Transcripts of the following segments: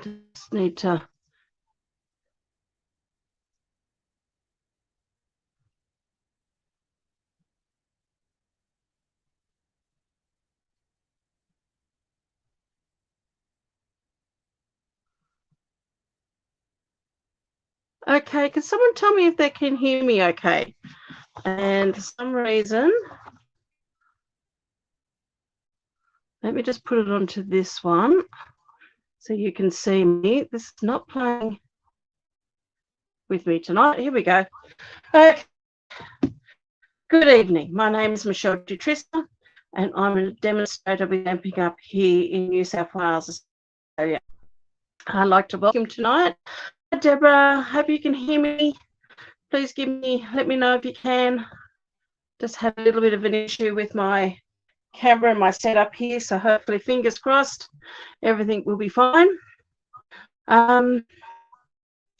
Just need to. Okay, can someone tell me if they can hear me okay? And for some reason, let me just put it onto this one so you can see me. This is not playing with me tonight. Here we go. Okay. Good evening. My name is Michele and I'm a demonstrator with Amping Up here in New South Wales, Australia. I'd like to welcome tonight. Hi, Deborah. Hope you can hear me. Please let me know if you can. Just had a little bit of an issue with my camera and my setup here, so hopefully, fingers crossed, everything will be fine. I'm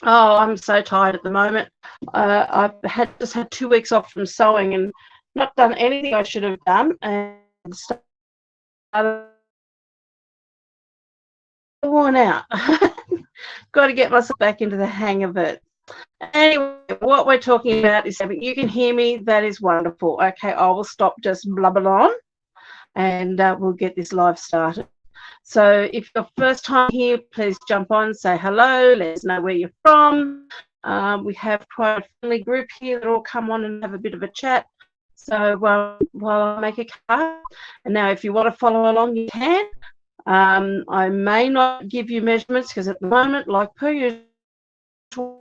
so tired at the moment. I've just had 2 weeks off from sewing and not done anything I should have done, and started worn out. Got to get myself back into the hang of it. Anyway, what we're talking about is that you can hear me. That is wonderful. Okay, I will stop just blubbering on, and we'll get this live started. So if you're first time here, please jump on, say hello, let us know where you're from. We have quite a friendly group here that all come on and have a bit of a chat. So while I make a card, and now if you want to follow along, you can. I may not give you measurements because at the moment, like per usual,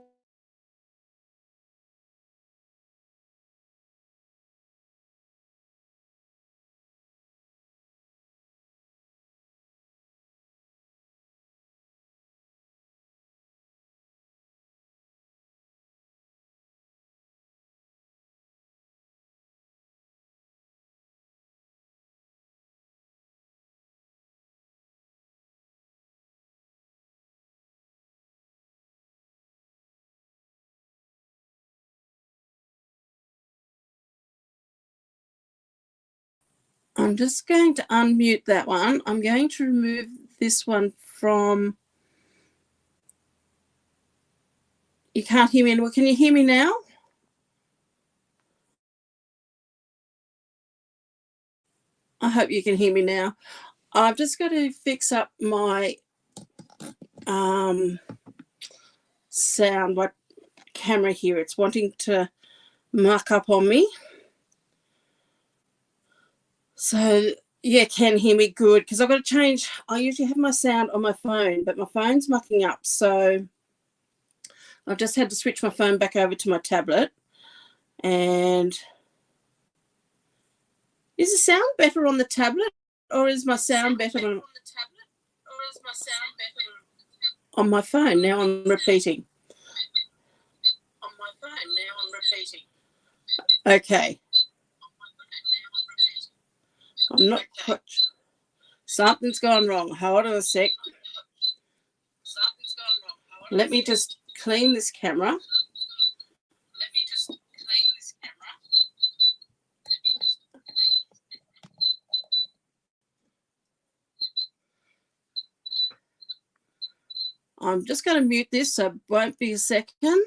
I'm just going to unmute that one. I'm going to remove this one from. You can't hear me anymore. Can you hear me now? I hope you can hear me now. I've just got to fix up my sound, my camera here. It's wanting to muck up on me. So, yeah, can hear me good because I've got to change. I usually have my sound on my phone, but my phone's mucking up. So I've just had to switch my phone back over to my tablet. And is the sound better on the tablet or is my sound better on my phone? Now I'm repeating. Okay. I'm not quite. Something's gone wrong. Hold on a sec. Let me just clean this camera. I'm just going to mute this, so it won't be a second.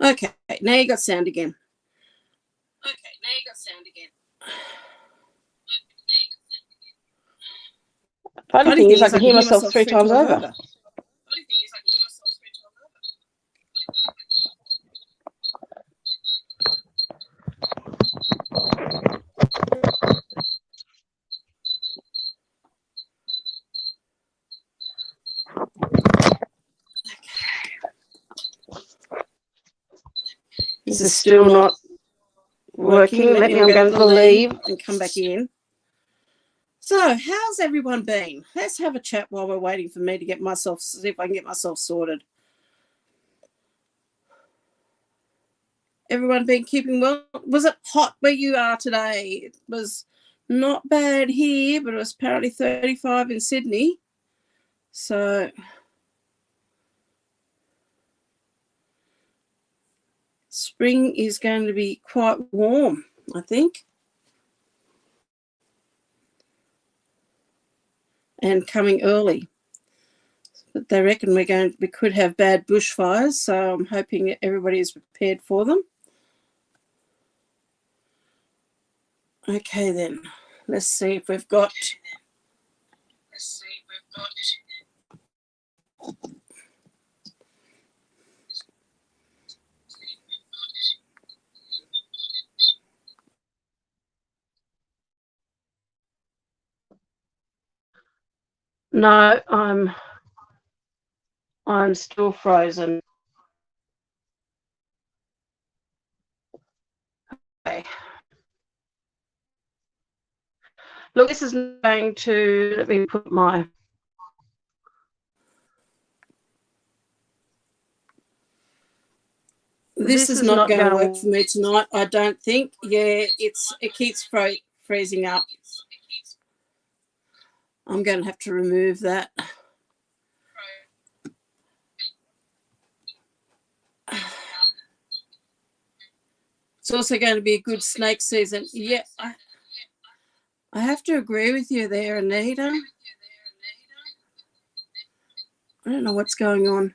Okay, now you got sound again. Okay, now you got sound again. Funny thing is, I can hear myself 3 times over. Funny thing is, I can hear myself 3 times over. This is still not working. Let me, I'm going to leave and come back in. So, how's everyone been? Let's have a chat while we're waiting for me to get myself, see if I can get myself sorted. Everyone been keeping well? Was it hot where you are today? It was not bad here, but it was apparently 35 in Sydney. So, spring is going to be quite warm, I think. And coming early. But they reckon we could have bad bushfires, so I'm hoping everybody is prepared for them. Okay, then. Let's see if we've got... No, I'm still frozen. Okay. Look, this is going to, let me put my... This is not going to work for me tonight, I don't think. Yeah, it keeps freezing up. I'm going to have to remove that. It's also going to be a good snake season. Yeah, I have to agree with you there, Anita. I don't know what's going on.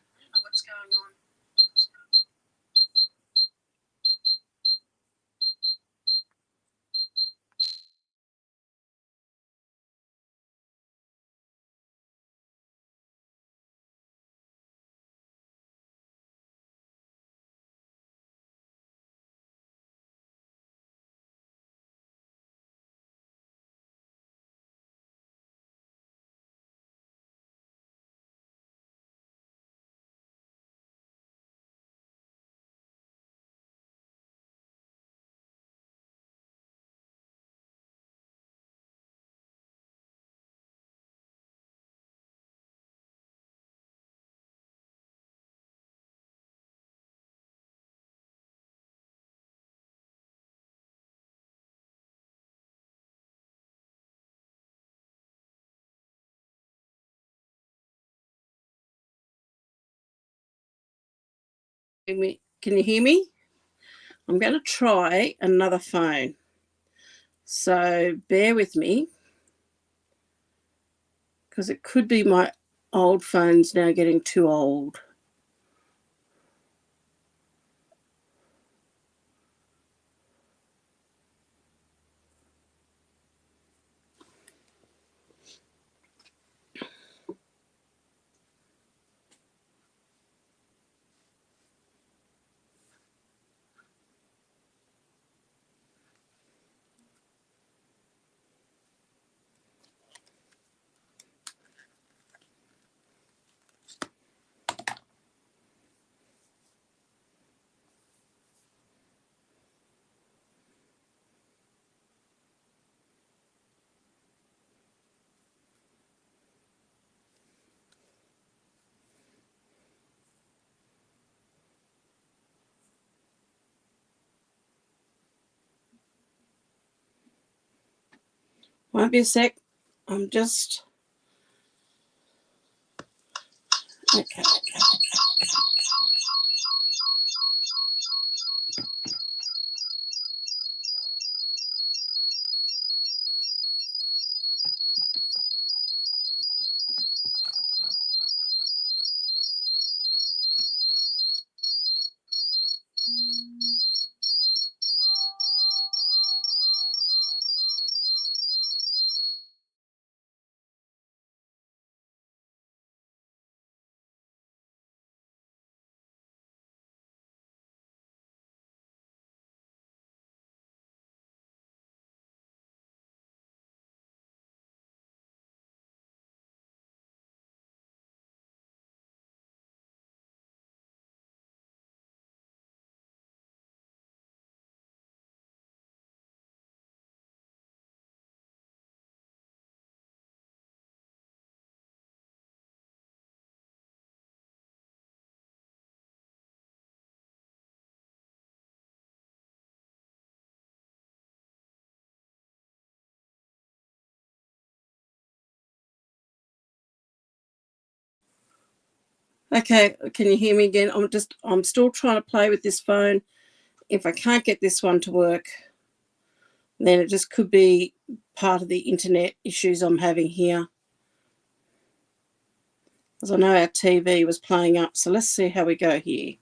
Can you hear me? I'm going to try another phone. So bear with me, because it could be my old phone's now getting too old. Won't be a sec. I'm just... Okay. Okay, can you hear me again? I'm still trying to play with this phone. If I can't get this one to work, then it just could be part of the internet issues I'm having here. Because I know our TV was playing up, so let's see how we go here.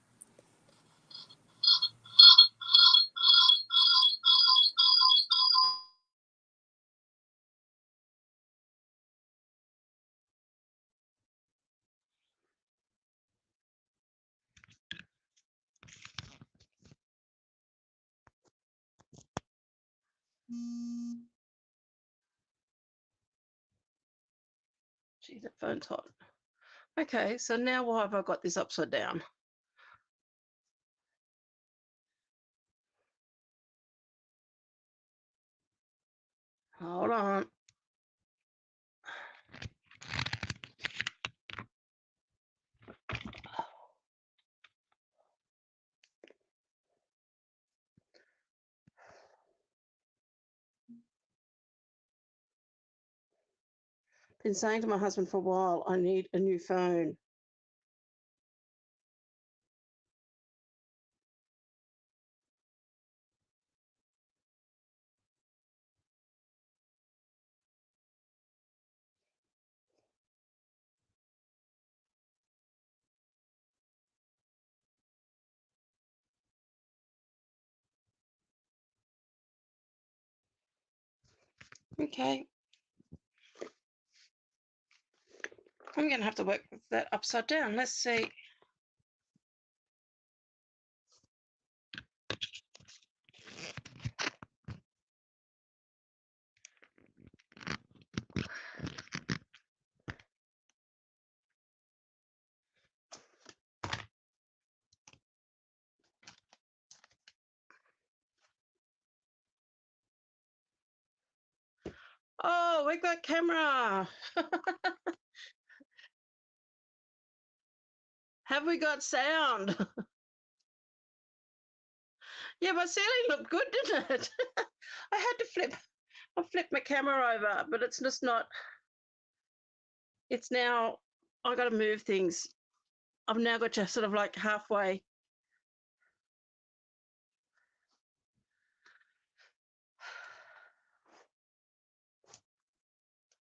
Gee, that phone's hot. Okay, so now why have I got this upside down? Hold on. Been saying to my husband for a while, I need a new phone. Okay. I'm going to have to work with that upside down. Let's see. Oh, we've got camera. Have we got sound? Yeah, my ceiling looked good, didn't it? I had to flip my camera over, but it's just not, it's now, I got to move things. I've now got to sort of like halfway.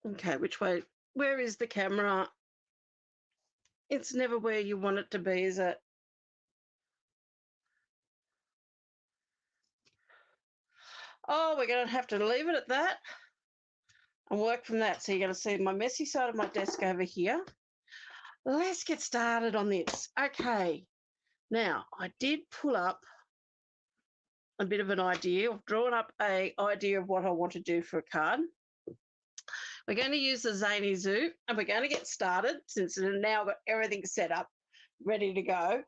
Okay, which way? Where is the camera? It's never where you want it to be, is it? Oh, we're going to have to leave it at that and work from that. So you're going to see my messy side of my desk over here. Let's get started on this. Okay. Now, I did pull up a bit of an idea. I've drawn up an idea of what I want to do for a card. We're going to use the Zany Zoo and we're going to get started since we've now got everything set up, ready to go.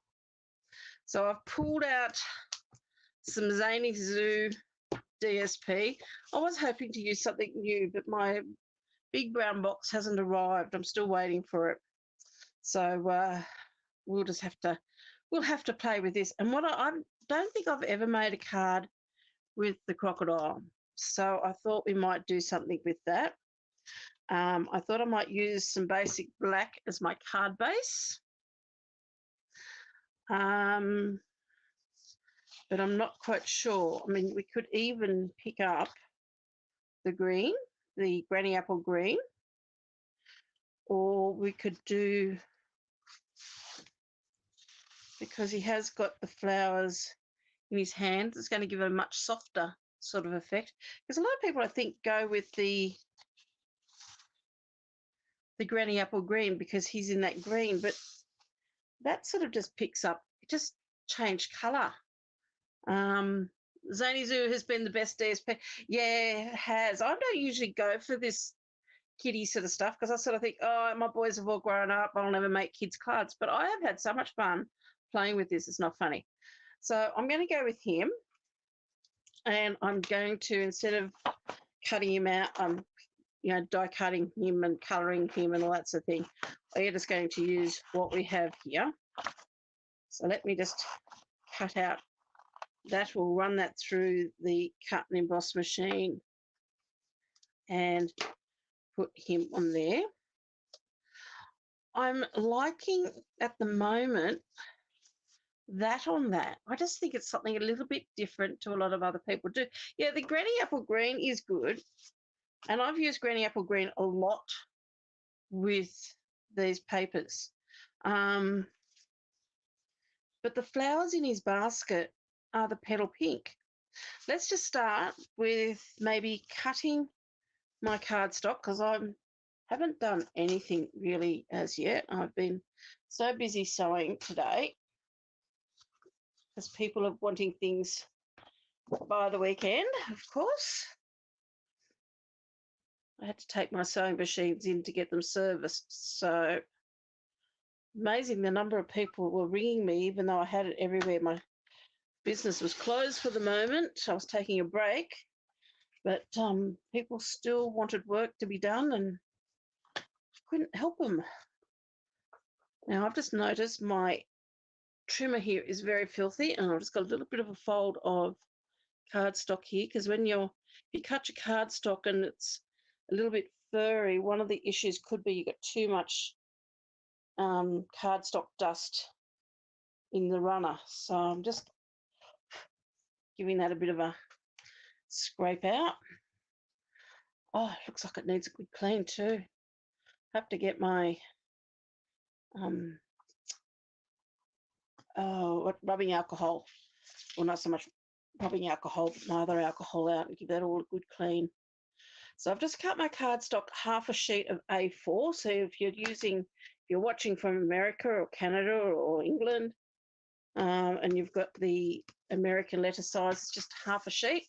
So I've pulled out some Zany Zoo DSP. I was hoping to use something new, but my big brown box hasn't arrived. I'm still waiting for it. So we'll have to play with this. And I don't think I've ever made a card with the crocodile. So I thought we might do something with that. I thought I might use some basic black as my card base. But I'm not quite sure. I mean, we could even pick up the green, the granny apple green, or we could do, because he has got the flowers in his hands, it's going to give it a much softer sort of effect. Because a lot of people, I think, go with the granny apple green because he's in that green, but that sort of just picks up, it just changed colour. Zany Zoo has been the best DSP. Yeah, it has. I don't usually go for this kiddie sort of stuff because I sort of think, oh, my boys have all grown up. I'll never make kids cards. But I have had so much fun playing with this. It's not funny. So I'm going to go with him. And I'm going to, instead of cutting him out, die cutting him and colouring him and all that sort of thing, I'm just going to use what we have here. So let me just cut out that. We'll run that through the cut and emboss machine and put him on there. I'm liking at the moment that on that. I just think it's something a little bit different to a lot of other people do. Yeah, the Granny Apple Green is good. And I've used Granny Apple Green a lot with these papers. But the flowers in his basket are the petal pink. Let's just start with maybe cutting my cardstock because I haven't done anything really as yet. I've been so busy sewing today as people are wanting things by the weekend, of course. I had to take my sewing machines in to get them serviced. So amazing the number of people were ringing me, even though I had it everywhere. My business was closed for the moment. I was taking a break, but people still wanted work to be done and couldn't help them. Now I've just noticed my trimmer here is very filthy, and I've just got a little bit of a fold of cardstock here because when if you cut your cardstock and it's a little bit furry, one of the issues could be you got too much cardstock dust in the runner. So I'm just giving that a bit of a scrape out. Oh, it looks like it needs a good clean too. Have to get my rubbing alcohol, well, not so much rubbing alcohol, but my other alcohol out and give that all a good clean. So I've just cut my cardstock half a sheet of A4. So if you're watching from America or Canada or England, and you've got the American letter size, it's just half a sheet.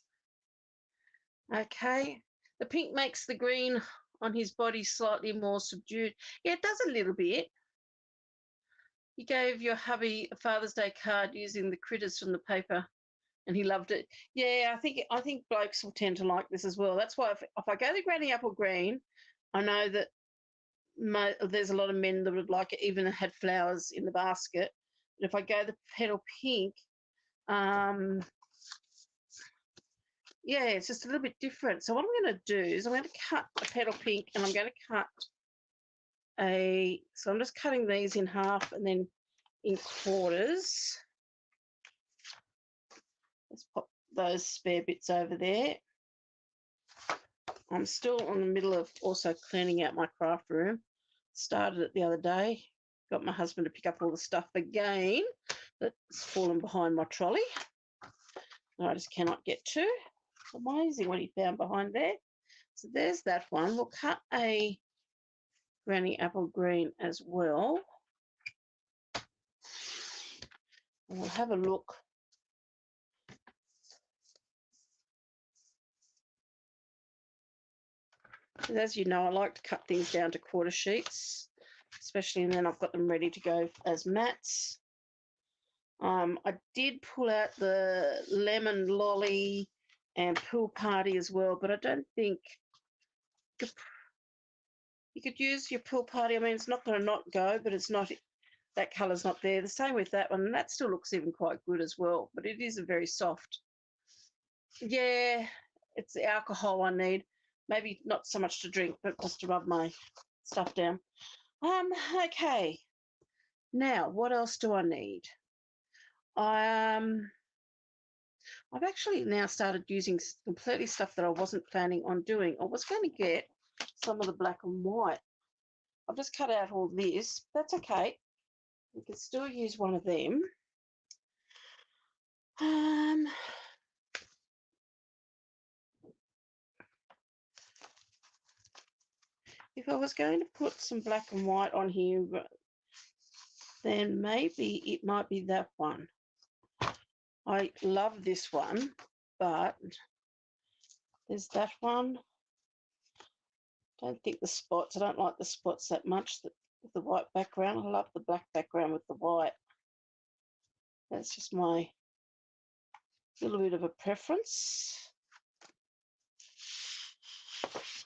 Okay. The pink makes the green on his body slightly more subdued. Yeah, it does a little bit. You gave your hubby a Father's Day card using the critters from the paper, and he loved it. Yeah, I think blokes will tend to like this as well. That's why if I go the Granny Apple Green, I know that there's a lot of men that would like it, even had flowers in the basket. But if I go the petal pink, yeah, it's just a little bit different. So what I'm going to do is I'm going to cut a petal pink, and I'm going to cut so I'm just cutting these in half and then in quarters. Let's pop those spare bits over there. I'm still in the middle of also cleaning out my craft room. Started it the other day. Got my husband to pick up all the stuff again that's fallen behind my trolley. I just cannot get to. Amazing what he found behind there. So there's that one. We'll cut a Granny Apple Green as well. And we'll have a look. As you know, I like to cut things down to quarter sheets, especially, and then I've got them ready to go as mats. I did pull out the lemon lolly and pool party as well, but I don't think you could use your pool party. I mean, it's not going to not go, but it's not, that colour's not there. The same with that one, and that still looks even quite good as well, but it is a very soft. Yeah, it's the alcohol I need. Maybe not so much to drink, but just to rub my stuff down. Okay. Now, what else do I need? I've actually now started using completely stuff that I wasn't planning on doing. I was going to get some of the black and white. I've just cut out all this. That's okay. We can still use one of them. If I was going to put some black and white on here, then maybe it might be that one. I love this one, but there's that one. Don't think the spots, I don't like the spots that much with the white background. I love the black background with the white. That's just my little bit of a preference.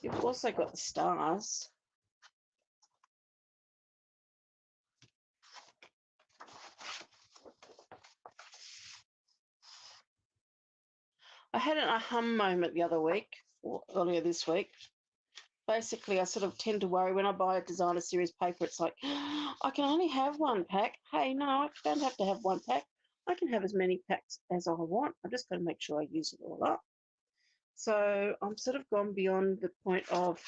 You've also got the stars. I had an aha moment the other week, or earlier this week. basically I sort of tend to worry when I buy a designer series paper, it's like, I can only have one pack. Hey, no, I don't have to have one pack. I can have as many packs as I want. I've just got to make sure I use it all up. So I'm sort of gone beyond the point of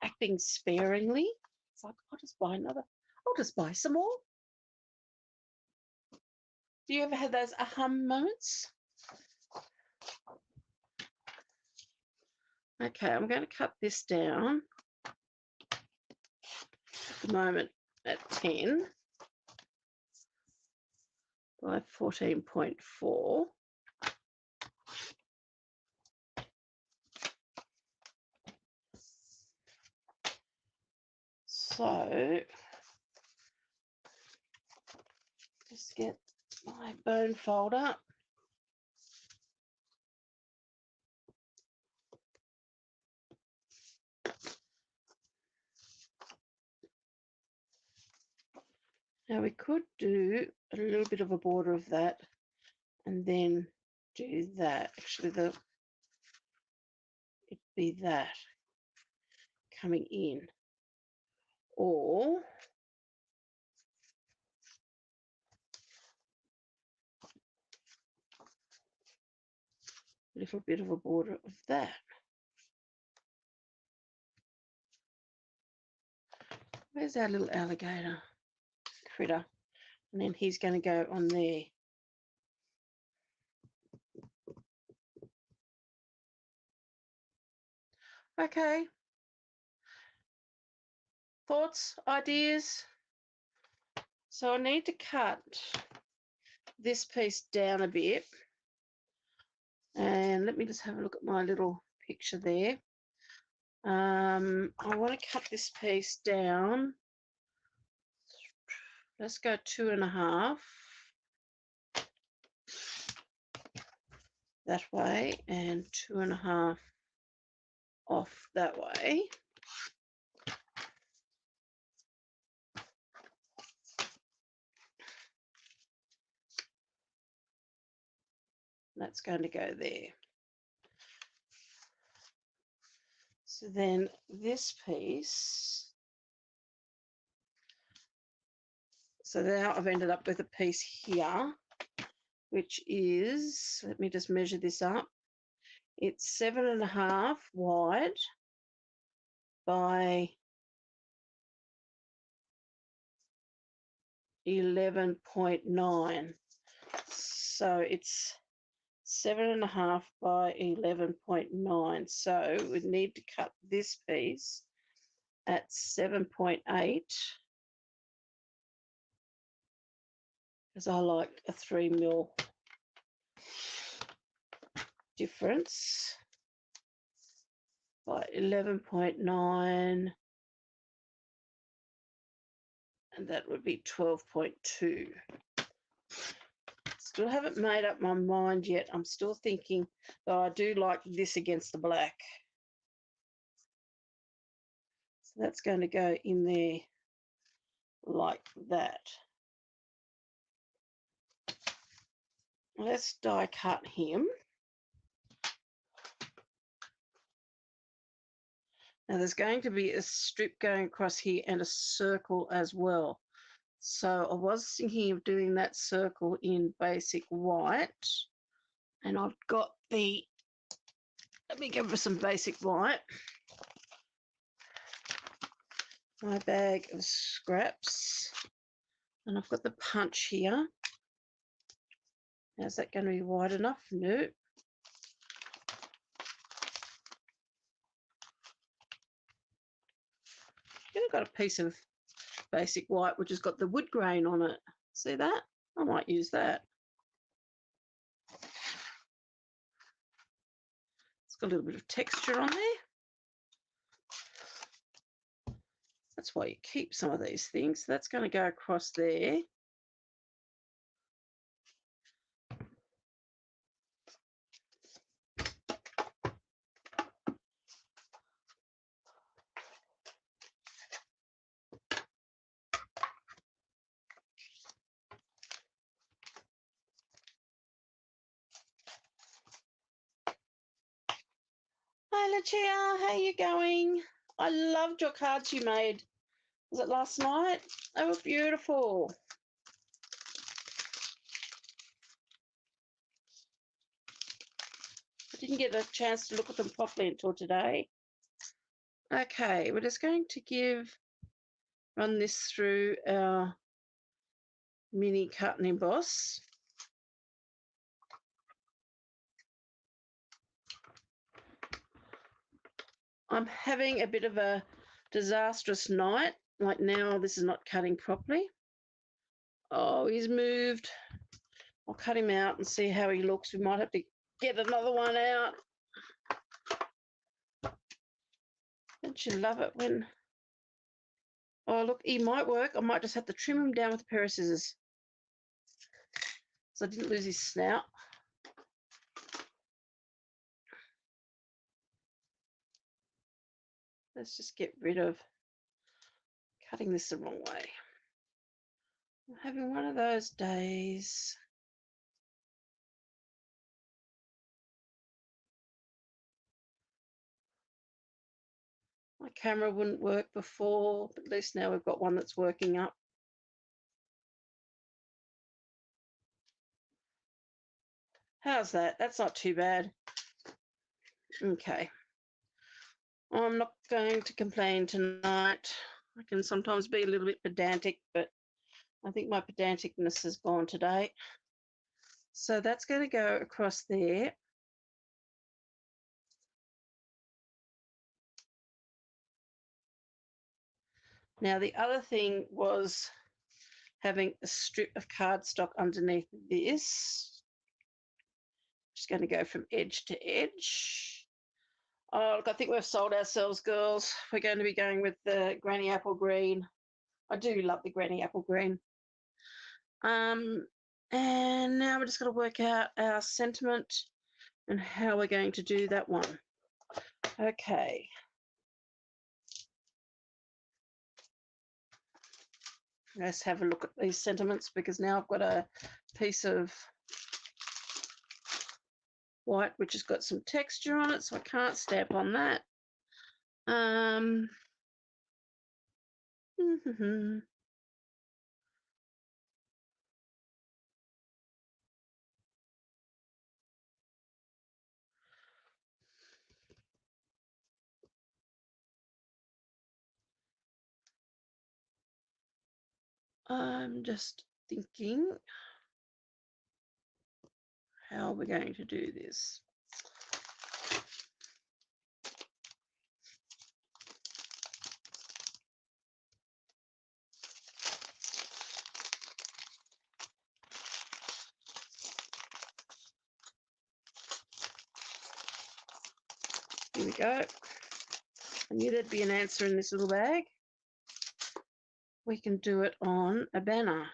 acting sparingly. It's like, I'll just buy some more. Do you ever have those aha moments? Okay, I'm going to cut this down at the moment at 10 by 14.4. So just get my bone folder. Now we could do a little bit of a border of that and then do that. Actually, it'd be that coming in. Or a little bit of a border of that. Where's our little alligator critter? And then he's going to go on there. Okay. Thoughts, ideas? So I need to cut this piece down a bit. And let me just have a look at my little picture there. I want to cut this piece down. Let's go 2.5 that way and 2.5 off that way. That's going to go there. So then this piece, so now I've ended up with a piece here, which is, let me just measure this up. It's 7.5 wide by 11.9. So it's 7.5 by 11.9. So we need to cut this piece at 7.8 because I like a 3mm difference by 11.9, and that would be 12.2. Still haven't made up my mind yet. I'm still thinking that I do like this against the black. So that's going to go in there like that. Let's die cut him. Now there's going to be a strip going across here and a circle as well. So I was thinking of doing that circle in basic white. And I've got the, let me give her some basic white. My bag of scraps. And I've got the punch here. Now, is that going to be wide enough? No. I've got a piece of basic white which has got the wood grain on it. See that? I might use that. It's got a little bit of texture on there. That's why you keep some of these things. So that's going to go across there. Lucia, how you going? I loved your cards you made. Was it last night? They were beautiful. I didn't get a chance to look at them properly until today. Okay, we're just going to run this through our mini cut and emboss. I'm having a bit of a disastrous night. Like now, this is not cutting properly. Oh, he's moved. I'll cut him out and see how he looks. We might have to get another one out. Don't you love it when... Oh, look, he might work. I might just have to trim him down with a pair of scissors. So I didn't lose his snout. Let's just get rid of cutting this the wrong way. I'm having one of those days. My camera wouldn't work before, but at least now we've got one that's working up. How's that? That's not too bad. Okay. I'm not going to complain tonight. I can sometimes be a little bit pedantic, but I think my pedanticness has gone today. So that's going to go across there. Now, the other thing was having a strip of cardstock underneath this. Just going to go from edge to edge. Oh, look, I think we've sold ourselves, girls. We're going to be going with the Granny Apple Green. I do love the Granny Apple Green. And now we're just going to work out our sentiment and how we're going to do that one. Okay. Let's have a look at these sentiments, because now I've got a piece of white which has got some texture on it, so I can't stamp on that. I'm just thinking how we're going to do this. Here we go. I knew there'd be an answer in this little bag. We can do it on a banner.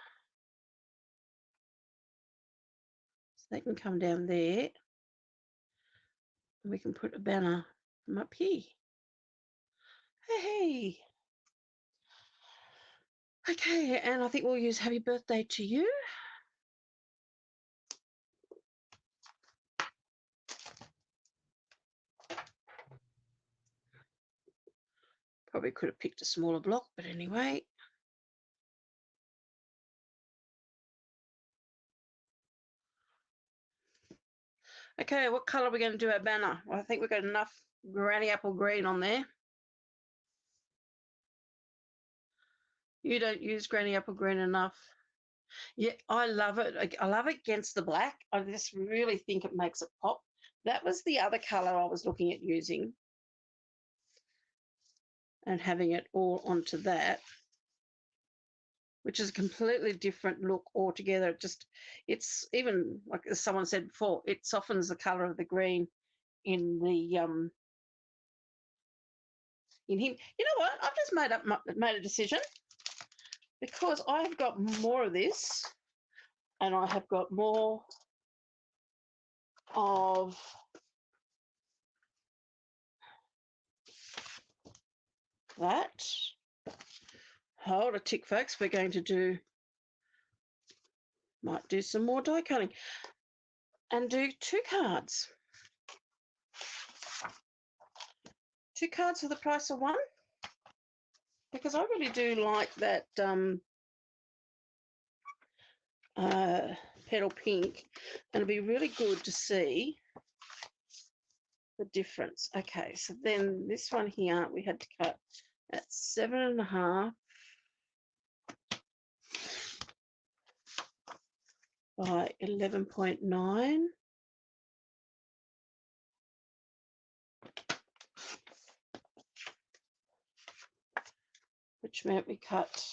So they can come down there. And we can put a banner from up here. Hey. Okay, and I think we'll use happy birthday to you. Probably could have picked a smaller block, but anyway. Okay, what colour are we going to do our banner? Well, I think we've got enough Granny Apple Green on there. You don't use Granny Apple Green enough. Yeah, I love it. I love it against the black. I just really think it makes it pop. That was the other colour I was looking at using and having it all onto that, which is a completely different look altogether. It's even, like as someone said before, it softens the colour of the green in the in him. You know what? I've just made a decision, because I have got more of this and I have got more of that. Hold a tick, folks. We're going to might do some more die cutting and do 2 cards. 2 cards for the price of 1, because I really do like that petal pink, and it'll be really good to see the difference. Okay, so then this one here we had to cut at 7.5 by 11.9. Which meant we cut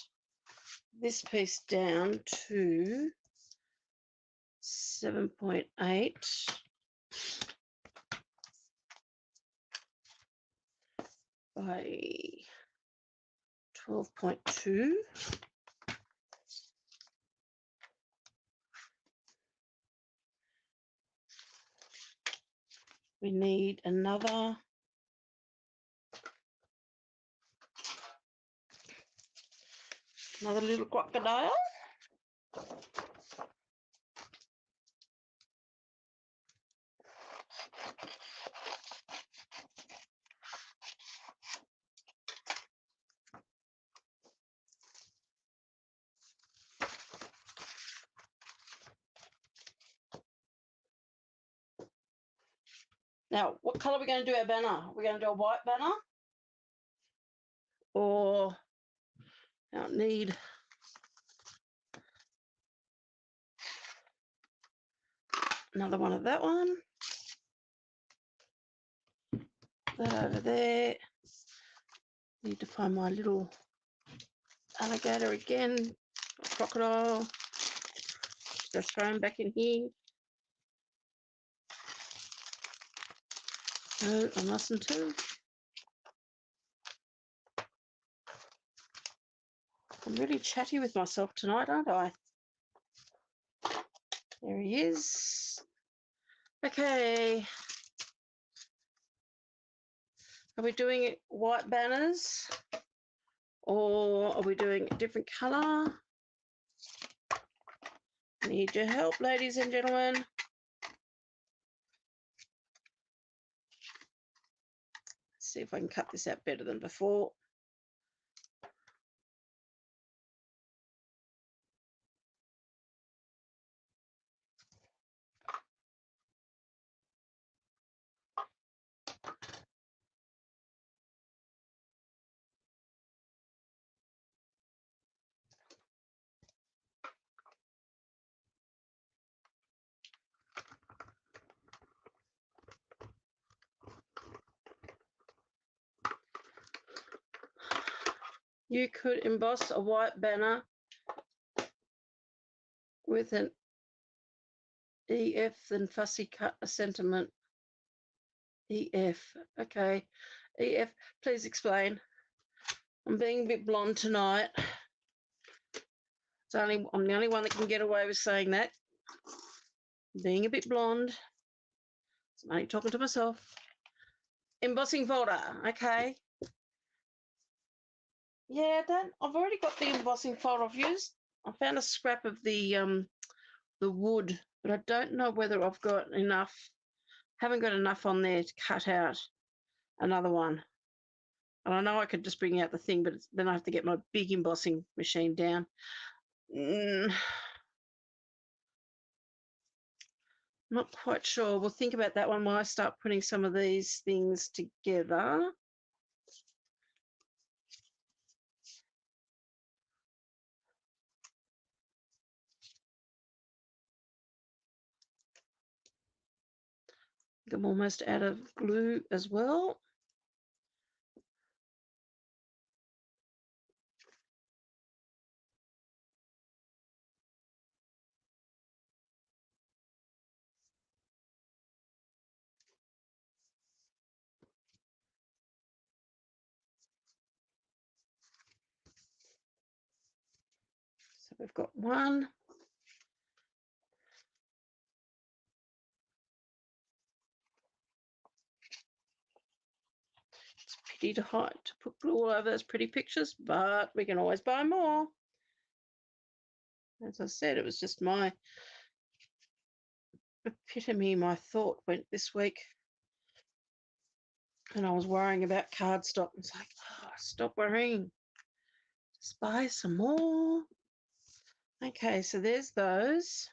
this piece down to 7.8 by 12.2. We need another little crocodile. Now, what colour are we going to do our banner? We're going to do a white banner, or I need another one of that one. That over there. Need to find my little alligator again, crocodile. Just throw him back in here. No, I mustn't too. I'm really chatty with myself tonight, aren't I? There he is. Okay. Are we doing white banners, or are we doing a different colour? Need your help, ladies and gentlemen. Let's see if I can cut this out better than before. You could emboss a white banner with an EF, then fussy cut a sentiment. EF, okay. EF, please explain. I'm being a bit blonde tonight. I'm the only one that can get away with saying that. Being a bit blonde. I'm only talking to myself. Embossing folder, okay. Yeah, I've already got the embossing folder I've used. I found a scrap of the wood, but I don't know whether I've got enough. Haven't got enough on there to cut out another one. And I know I could just bring out the thing, but then I have to get my big embossing machine down. Not quite sure. We'll think about that one while I start putting some of these things together. I'm almost out of glue as well. So we've got one. It's pity to put glue all over those pretty pictures, but we can always buy more. As I said, it was just my epitome, my thought went this week. And I was worrying about cardstock. It's like, oh, stop worrying. Just buy some more. Okay, so there's those.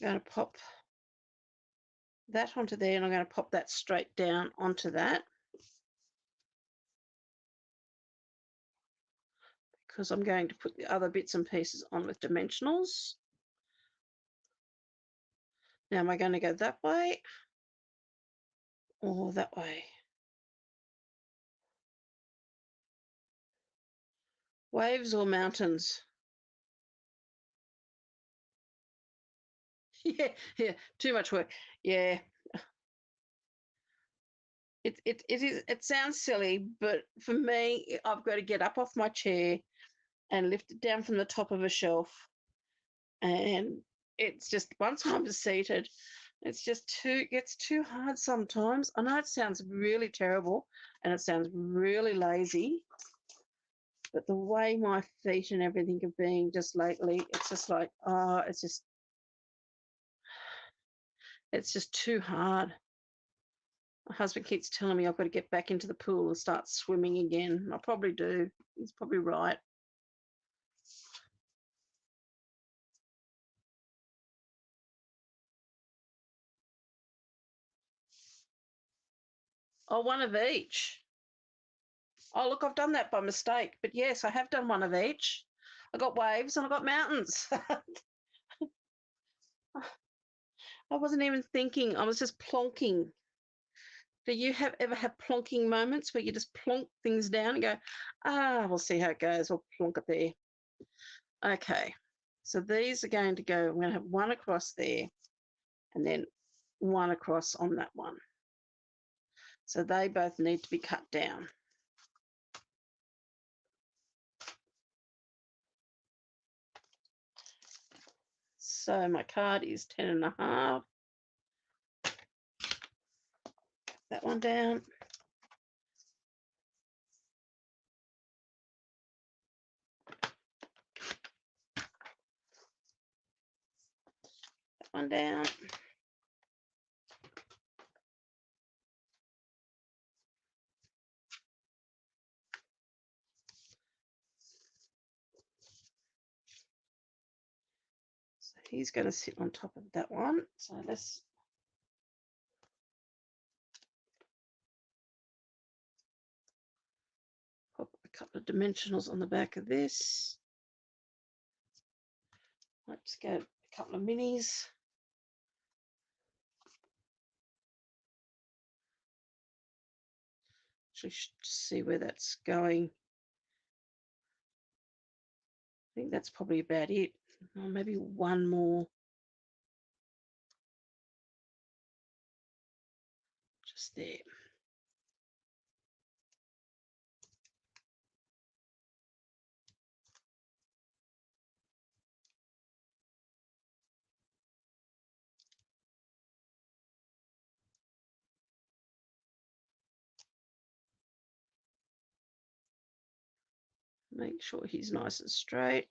I'm going to pop that onto there, and I'm going to pop that straight down onto that, because I'm going to put the other bits and pieces on with dimensionals. Now, am I going to go that way or that way? Waves or mountains? Yeah, too much work. Yeah. It sounds silly, but for me, I've got to get up off my chair and lift it down from the top of a shelf. And it's just, once I'm seated, gets too hard sometimes. I know it sounds really terrible and it sounds really lazy, but the way my feet and everything have been just lately, it's just like, oh, it's just too hard. My husband keeps telling me I've got to get back into the pool and start swimming again. I probably do. He's probably right. Oh, one of each. Oh, look, I've done that by mistake. But yes, I have done one of each. I got waves and I got mountains. I wasn't even thinking. I was just plonking. Do you ever have plonking moments where you just plonk things down and go, we'll see how it goes. We'll plonk it there. Okay. So these are going to go, I'm going to have one across there and then one across on that one. So they both need to be cut down. So my card is 10.5. That one down. That one down. So he's going to sit on top of that one. So let's pop a couple of dimensionals on the back of this. Let's go a couple of minis. Actually, should see where that's going. I think that's probably about it. Or maybe one more. Just there. Make sure he's nice and straight.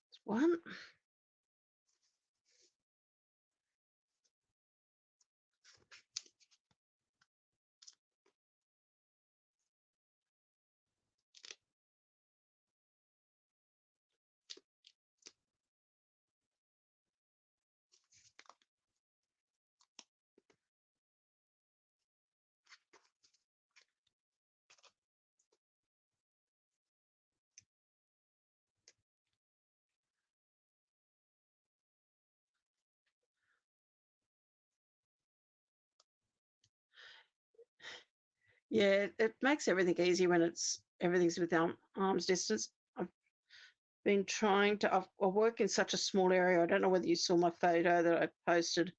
That's one. Yeah, it makes everything easy when everything's within arm's distance. I've been trying to, I work in such a small area. I don't know whether you saw my photo that I posted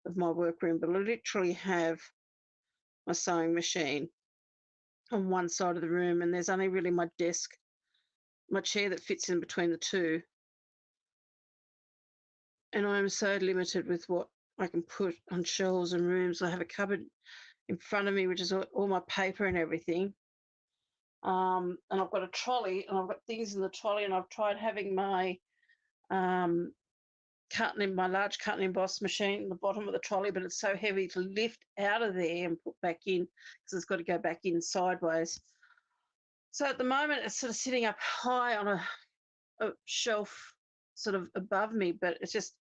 of my workroom, but I literally have my sewing machine on one side of the room, and there's only really my desk, my chair that fits in between the two. And I'm so limited with what I can put on shelves and rooms. I have a cupboard in front of me, which is all my paper and everything. And I've got a trolley, and I've got things in the trolley, and I've tried having my my large cut and emboss machine in the bottom of the trolley, but it's so heavy to lift out of there and put back in because it's got to go back in sideways. So at the moment, it's sort of sitting up high on a shelf sort of above me, but it's just,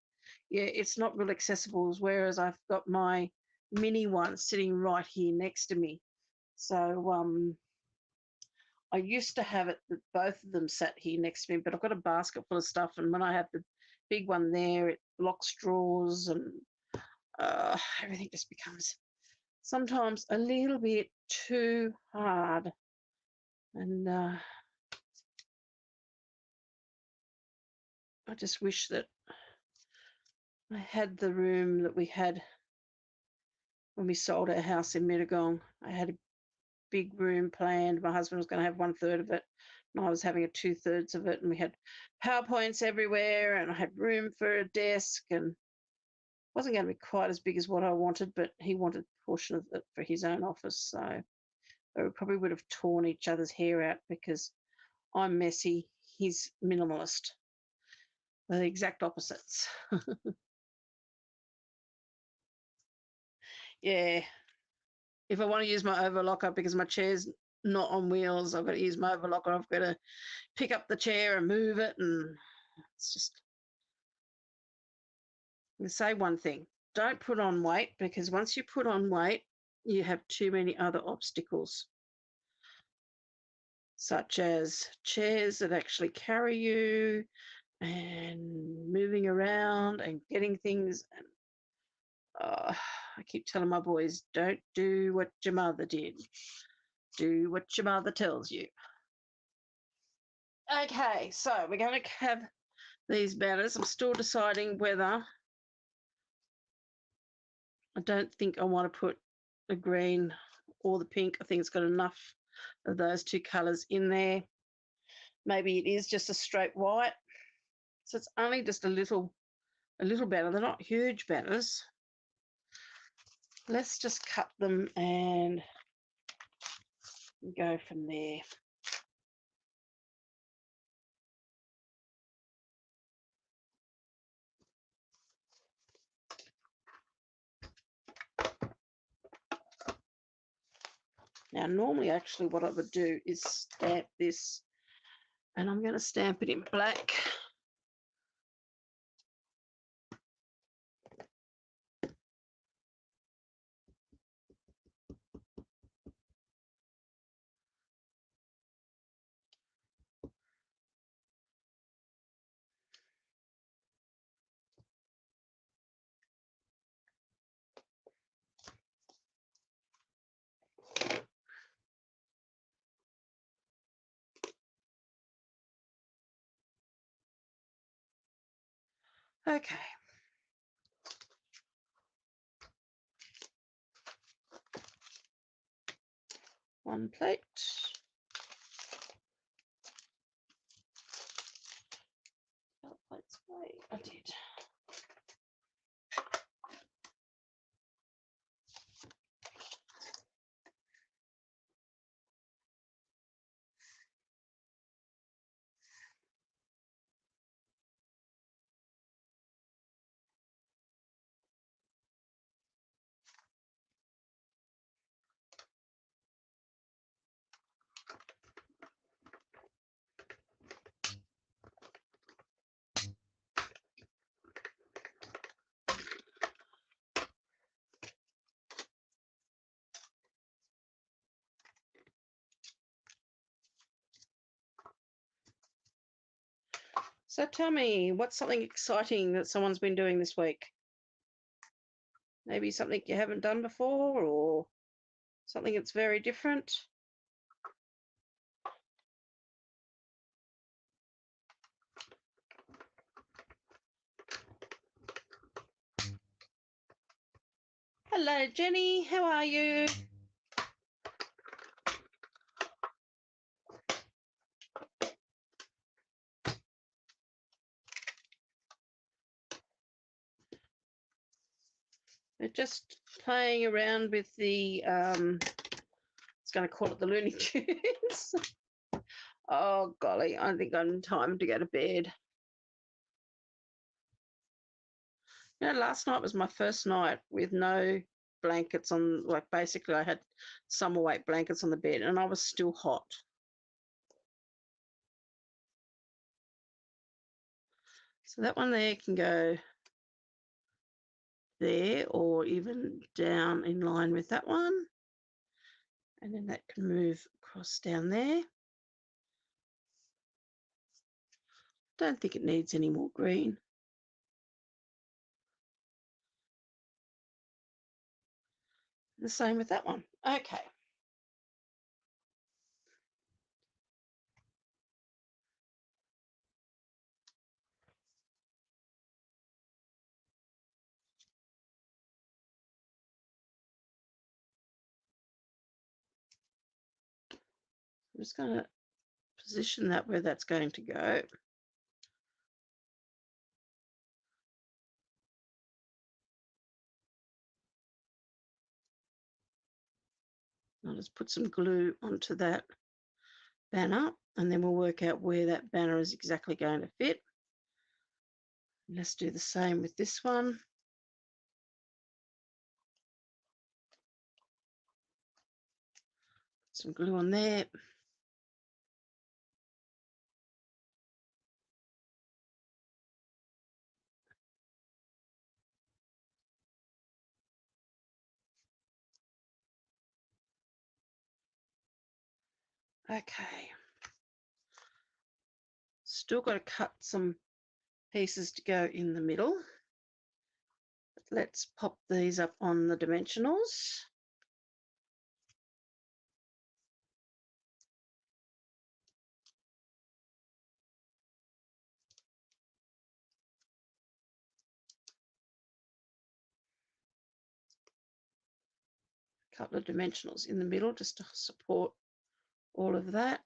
yeah, it's not real accessible, whereas I've got my mini one sitting right here next to me. So I used to have it that both of them sat here next to me, but I've got a basket full of stuff, and when I have the big one there, it blocks drawers, and everything just becomes sometimes a little bit too hard. And I just wish that I had the room that we had when we sold our house in Mittagong. I had a big room planned. My husband was going to have 1/3 of it, and I was having a 2/3 of it. And we had PowerPoints everywhere, and I had room for a desk, and it wasn't going to be quite as big as what I wanted, but he wanted a portion of it for his own office. So we probably would have torn each other's hair out because I'm messy, he's minimalist. They're the exact opposites. Yeah. If I want to use my overlocker because my chair's not on wheels, I've got to use my overlocker. I've got to pick up the chair and move it. And it's just, I'm going to say one thing, don't put on weight, because once you put on weight, you have too many other obstacles, such as chairs that actually carry you and moving around and getting things. And I keep telling my boys, don't do what your mother did. Do what your mother tells you. Okay, so we're going to have these banners. I'm still deciding whether, I don't think I want to put the green or the pink. I think it's got enough of those two colours in there. Maybe it is just a straight white. So it's only just a little banner. They're not huge banners. Let's just cut them and go from there. Now, normally, actually, what I would do is stamp this, and I'm going to stamp it in black. Okay. One plate. Plates away. I did. So tell me, what's something exciting that someone's been doing this week? Maybe something you haven't done before, or something that's very different? Hello, Jenny. How are you? We're just playing around with the was going to call it the Looney Tunes. Oh, golly, I think I'm time to go to bed. You know, last night was my first night with no blankets on, like basically I had summer weight blankets on the bed and I was still hot. So that one there can go there or even down in line with that one. And then that can move across down there. Don't think it needs any more green. The same with that one. Okay. I'm just going to position that where that's going to go. I'll just put some glue onto that banner and then we'll work out where that banner is exactly going to fit. Let's do the same with this one. Some glue on there. Okay. Still got to cut some pieces to go in the middle. Let's pop these up on the dimensionals. Couple of dimensionals in the middle just to support all of that.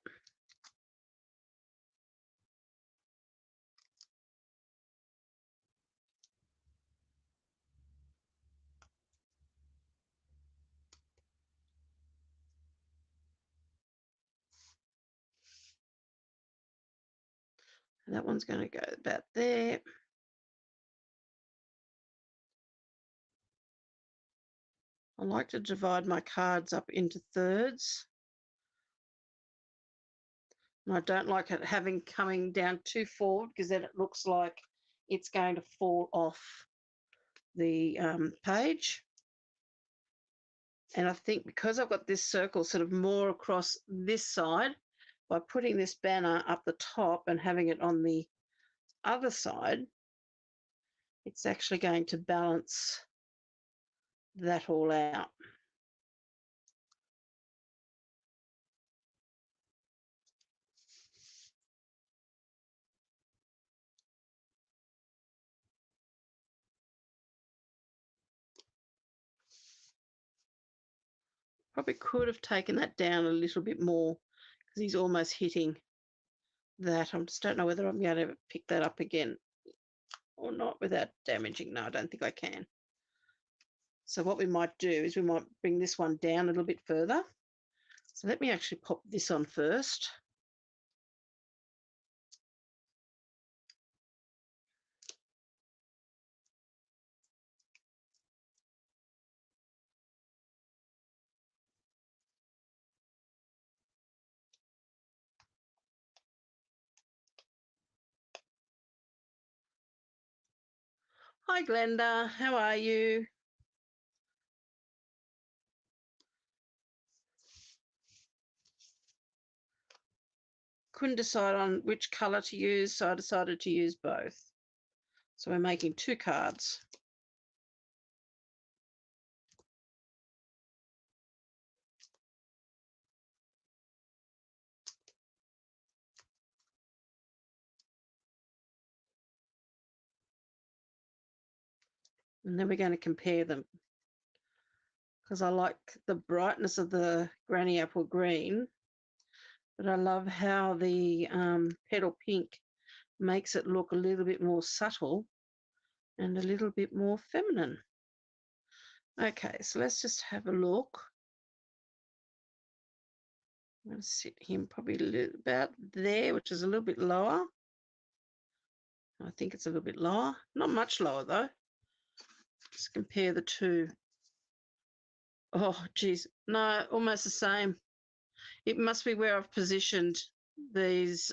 And that one's going to go about there. I like to divide my cards up into thirds. And I don't like it having coming down too forward because then it looks like it's going to fall off the page. And I think because I've got this circle sort of more across this side, by putting this banner up the top and having it on the other side, it's actually going to balance that all out. Probably could have taken that down a little bit more because he's almost hitting that. I just don't know whether I'm going to pick that up again or not without damaging. No, I don't think I can. So what we might do is we might bring this one down a little bit further. So let me actually pop this on first. Hi, Glenda. How are you? Couldn't decide on which colour to use, so I decided to use both. So we're making 2 cards. And then we're going to compare them because I like the brightness of the granny apple green, but I love how the petal pink makes it look a little bit more subtle and a little bit more feminine. Okay, so let's just have a look. I'm going to sit him probably about there, which is a little bit lower. I think it's a little bit lower. Not much lower, though. Let's compare the two. Oh, geez. No, almost the same. It must be where I've positioned these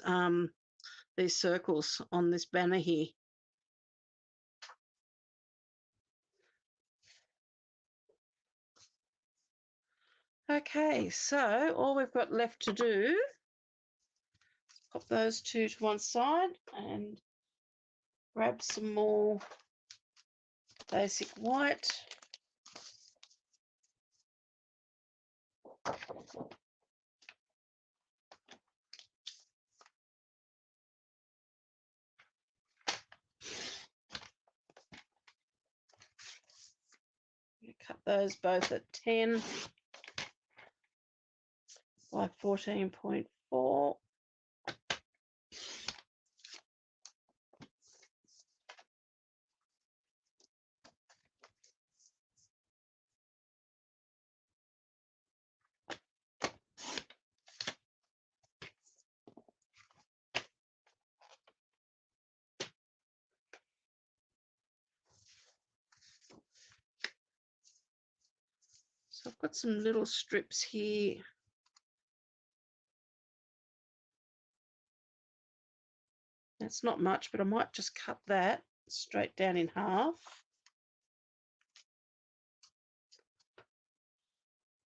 circles on this banner here. Okay, so all we've got left to do, pop those two to one side and grab some more basic white. Cut those both at 10 by 14.4. So I've got some little strips here. That's not much, but I might just cut that straight down in half.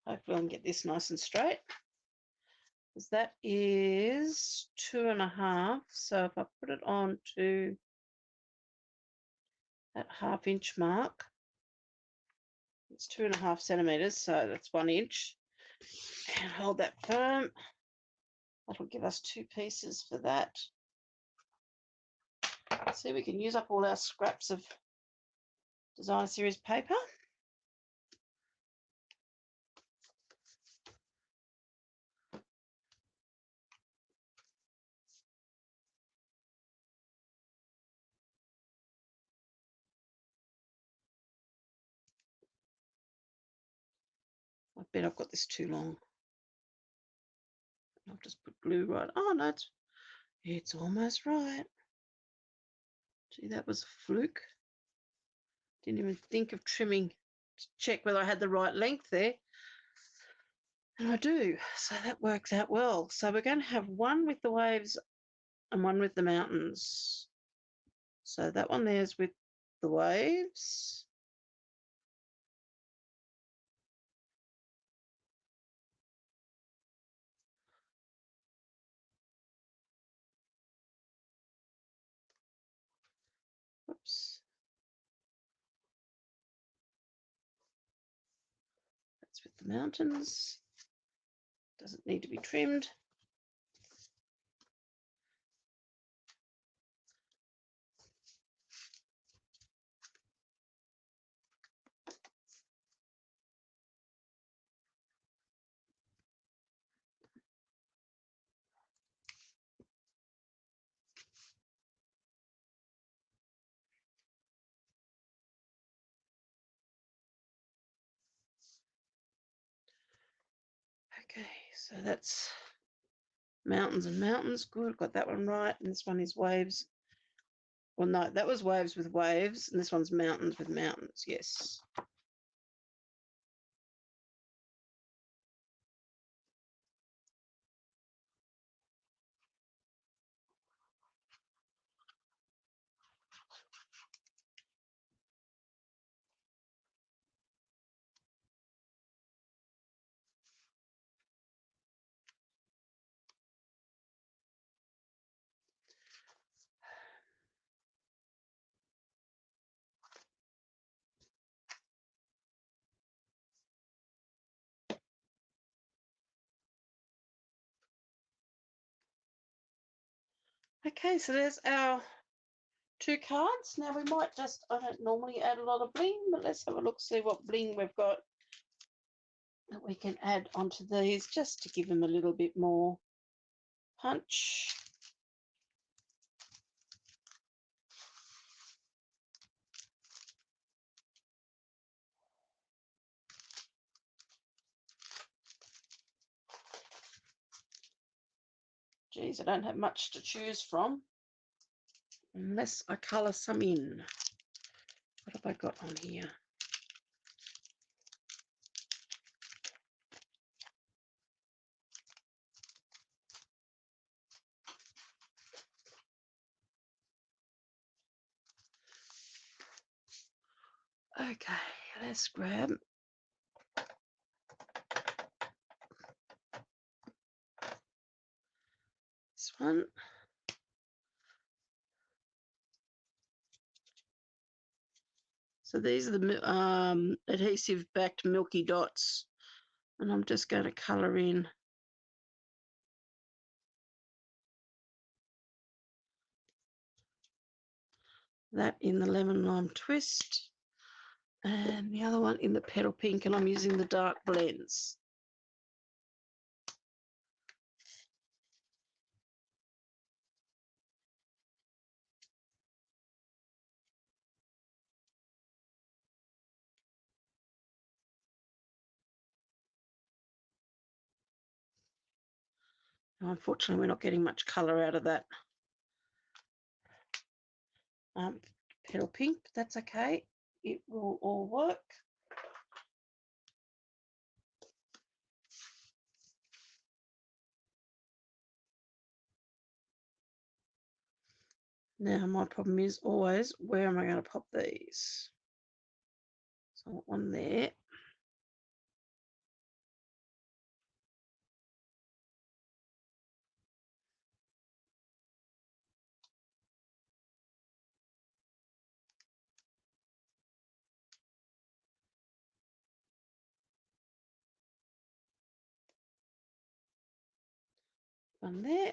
Hopefully I can get this nice and straight. Because that is 2.5. So if I put it on to that 1/2 inch mark, it's 2.5 centimeters, so that's 1 inch. And hold that firm. That'll give us 2 pieces for that. See, we can use up all our scraps of design series paper. I bet I've got this too long. I'll just put glue right. Oh no, it's almost right. Gee, that was a fluke. Didn't even think of trimming to check whether I had the right length there. And I do, so that works out well. So we're going to have one with the waves and one with the mountains. So that one there's with the waves. Oops. That's with the mountains. Doesn't need to be trimmed. Okay, so that's mountains and mountains. Good, got that one right. And this one is waves. Well, no, that was waves with waves, and this one's mountains with mountains. Yes. Okay, so there's our 2 cards. Now we might just, I don't normally add a lot of bling, but let's have a look, see what bling we've got that we can add onto these just to give them a little bit more punch. Geez, I don't have much to choose from unless I colour some in. What have I got on here? Okay, let's grab this one. So these are the adhesive backed milky dots, and I'm just going to colour in that in the lemon lime twist, and the other one in the petal pink, and I'm using the dark blends. Now, unfortunately, we're not getting much colour out of that petal pink, but that's okay. It will all work. Now, my problem is always, where am I going to pop these? So I want one there. One there.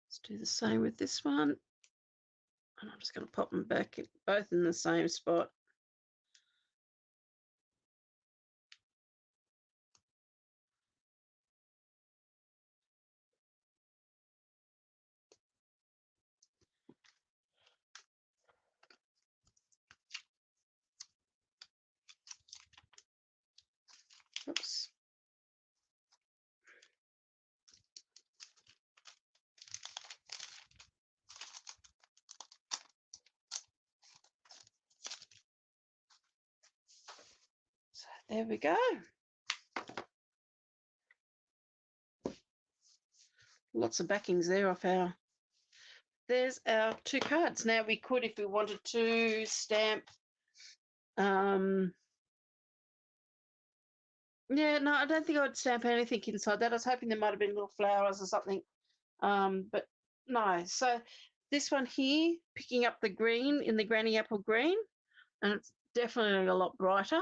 Let's do the same with this one. And I'm just going to pop them back both in the same spot. Oops. So there we go. Lots of backings there off our. There's our 2 cards. Now we could, if we wanted to, stamp. Yeah, no, I don't think I would stamp anything inside that. I was hoping there might have been little flowers or something. But no. So this one here, picking up the green in the granny apple green, and it's definitely a lot brighter.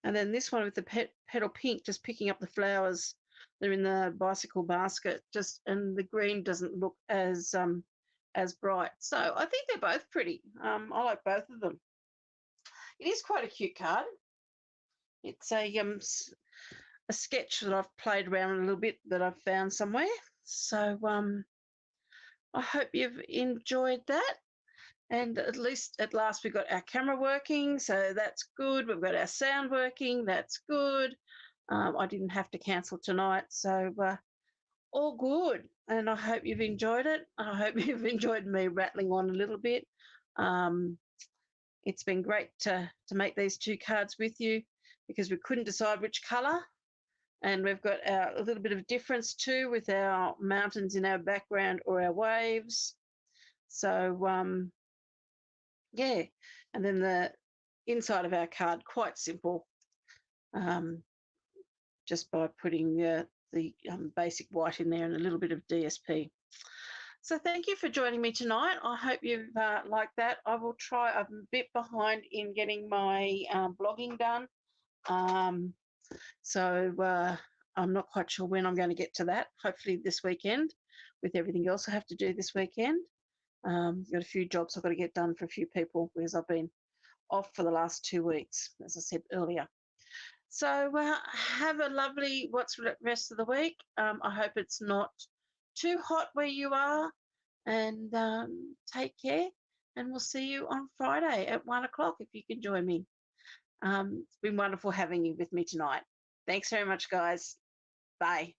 And then this one with the petal pink, just picking up the flowers. They're in the bicycle basket, and the green doesn't look as bright. So I think they're both pretty. I like both of them. It is quite a cute card. It's a sketch that I've played around a little bit that I've found somewhere. So I hope you've enjoyed that. And at last we got our camera working, so that's good. We've got our sound working, that's good. I didn't have to cancel tonight, so all good. And I hope you've enjoyed it. I hope you've enjoyed me rattling on a little bit. It's been great to make these 2 cards with you because we couldn't decide which colour. And we've got a little bit of difference too with our mountains in our background or our waves. So, yeah. And then the inside of our card, quite simple, just by putting the basic white in there and a little bit of DSP. So thank you for joining me tonight. I hope you've liked that. I will try. I'm a bit behind in getting my blogging done. So I'm not quite sure when I'm going to get to that. Hopefully this weekend with everything else I have to do this weekend. Got a few jobs I've got to get done for a few people because I've been off for the last 2 weeks, as I said earlier. So have a lovely rest of the week. I hope it's not too hot where you are, and take care. And we'll see you on Friday at 1 o'clock if you can join me. It's been wonderful having you with me tonight. Thanks very much, guys. Bye.